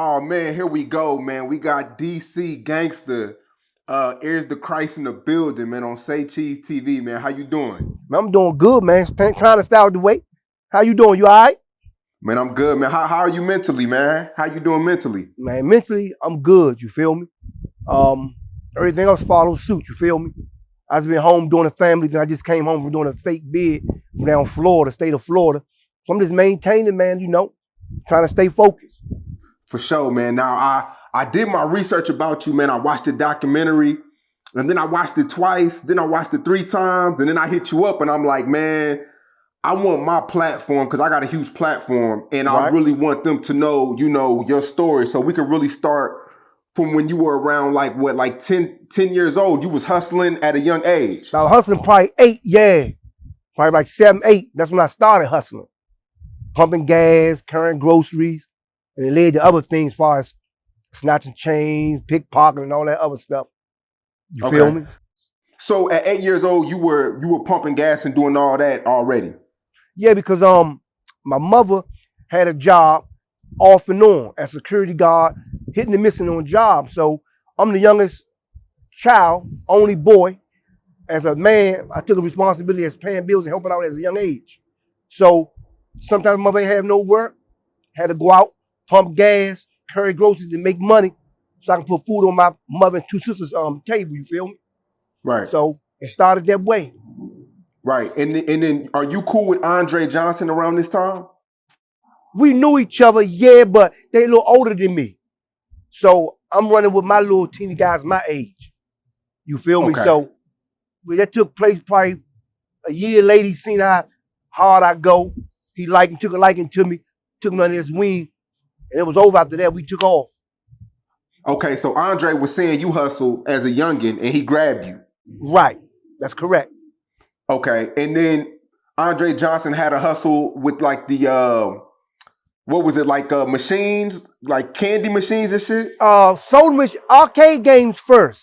Oh man, here we go, man. We got DC Gangster, Here's the Christ in the building, man, on Say Cheese TV, man. How you doing? Man, I'm doing good, man. Trying to stay out the way. How you doing? You all right? Man, I'm good, man. How are you mentally, man? How you doing mentally? Man, mentally, I'm good. You feel me? Um, Everything else follows suit. You feel me? I was been home doing a family thing. I just came home from doing a fake bid from down Florida, state of Florida. So I'm just maintaining, man. Trying to stay focused. For sure, man. Now I did my research about you, man. I watched the documentary, and then I watched it twice, then I watched it 3 times, and then I hit you up and I'm like, man, I want my platform because I got a huge platform and I Right. really want them to know, your story. So we can really start from when you were around like 10 years old. You was hustling at a young age. I was hustling probably 8, yeah. Probably like 7, 8. That's when I started hustling. Pumping gas, carrying groceries, and it led to other things as far as snatching chains, pickpocketing, and all that other stuff. You feel Okay. me? So at 8 years old, you were pumping gas and doing all that already. Yeah, because my mother had a job off and on as security guard, hitting and missing on jobs. So I'm the youngest child, only boy. As a man, I took a responsibility as paying bills and helping out at a young age. So sometimes mother ain't have no work, had to go out, pump gas, carry groceries, and make money so I can put food on my mother and 2 sisters' table. You feel me? Right. So it started that way. Right. And then are you cool with Andre Johnson around this time? We knew each other, yeah, but they a little older than me. So I'm running with my little teeny guys my age. You feel me? Okay. So that took place probably a year later. He seen how hard I go. He took a liking to me, took me under his wing, and it was over after that. We took off. Okay, so Andre was saying you hustled as a youngin and he grabbed you. Right. That's correct. Okay. And then Andre Johnson had a hustle with like the what was it, like machines, like candy machines and shit? Soda machine, arcade games first.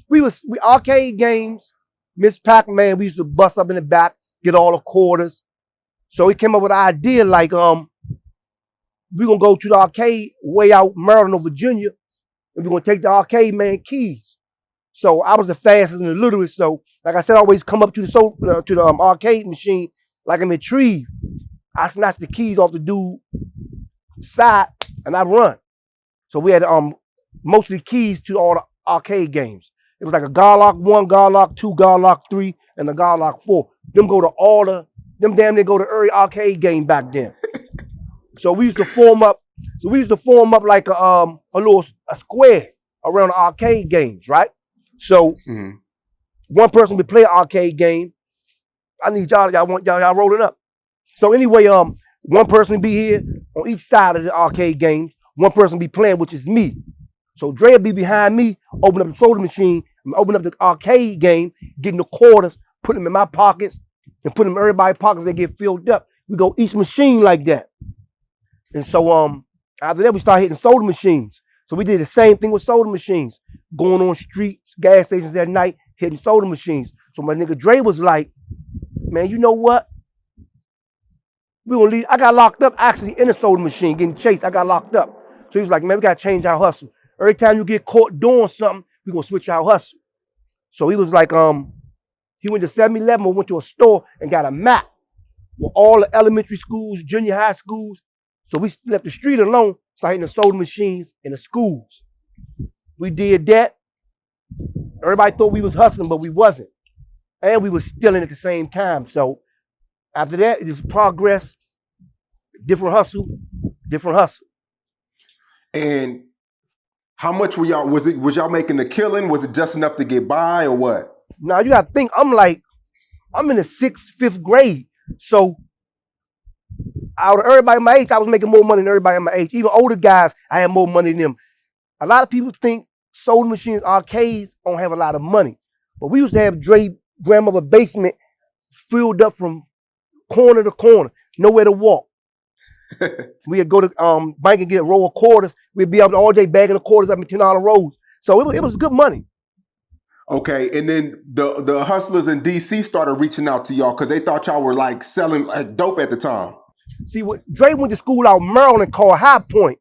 We arcade games, Miss Pac-Man, we used to bust up in the back, get all the quarters. So he came up with an idea like we're gonna go to the arcade way out Maryland or Virginia, and we're gonna take the arcade man keys. So I was the fastest and the littlest. So like I said, I always come up to the arcade machine like I'm a tree. I snatch the keys off the dude side and I run. So we had mostly keys to all the arcade games. It was like a Garlock 1, Garlock 2, Garlock 3, and a Garlock 4. Them damn near go to every arcade game back then. So we used to form up. Like a square around the arcade games, right? So one person would play an arcade game. I need y'all rolling up. So anyway, one person be here on each side of the arcade games. One person be playing, which is me. So Dre be behind me, open up the soda machine, and open up the arcade game, getting the quarters, put them in my pockets, and put them in everybody's pockets. They get filled up. We go each machine like that. And so after that, we started hitting soda machines. So we did the same thing with soda machines, going on streets, gas stations at night, hitting soda machines. So my nigga Dre was like, man, you know what? We gonna leave. I got locked up actually in a soda machine, getting chased. I got locked up. So he was like, man, we gotta change our hustle. Every time you get caught doing something, we gonna switch our hustle. So he was like, he went to 7-Eleven or went to a store and got a map with all the elementary schools, junior high schools. So we left the street alone, started hitting the soda machines in the schools. We did that. Everybody thought we was hustling, but we wasn't. And we was stealing at the same time. So after that, it just progressed. Different hustle. And how much were y'all, was y'all making a killing? Was it just enough to get by or what? Now you gotta think, I'm in the 6th, 5th grade. So out of everybody my age, I was making more money than everybody my age. Even older guys, I had more money than them. A lot of people think soda machines, arcades don't have a lot of money. But we used to have Dre grandmother basement filled up from corner to corner, nowhere to walk. We'd go to bank and get a roll of quarters. We'd be up all day bagging the quarters up in $10 rolls. So it was good money. Okay, and then the hustlers in DC started reaching out to y'all because they thought y'all were like selling like dope at the time. See, what Dre went to school out in Maryland called High Point.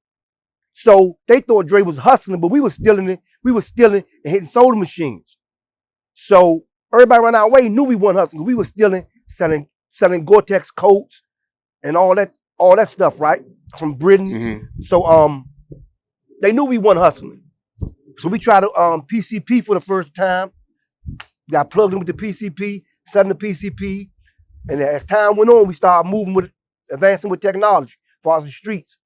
So they thought Dre was hustling, but we were stealing it. We were stealing and hitting soda machines. So everybody around our way knew we weren't hustling. We were stealing, selling Gore-Tex coats and all that stuff, right? From Britain. Mm-hmm. So they knew we weren't hustling. So we tried to PCP for the first time. Got plugged in with the PCP, selling the PCP. And as time went on, we started advancing with technology as far as the streets.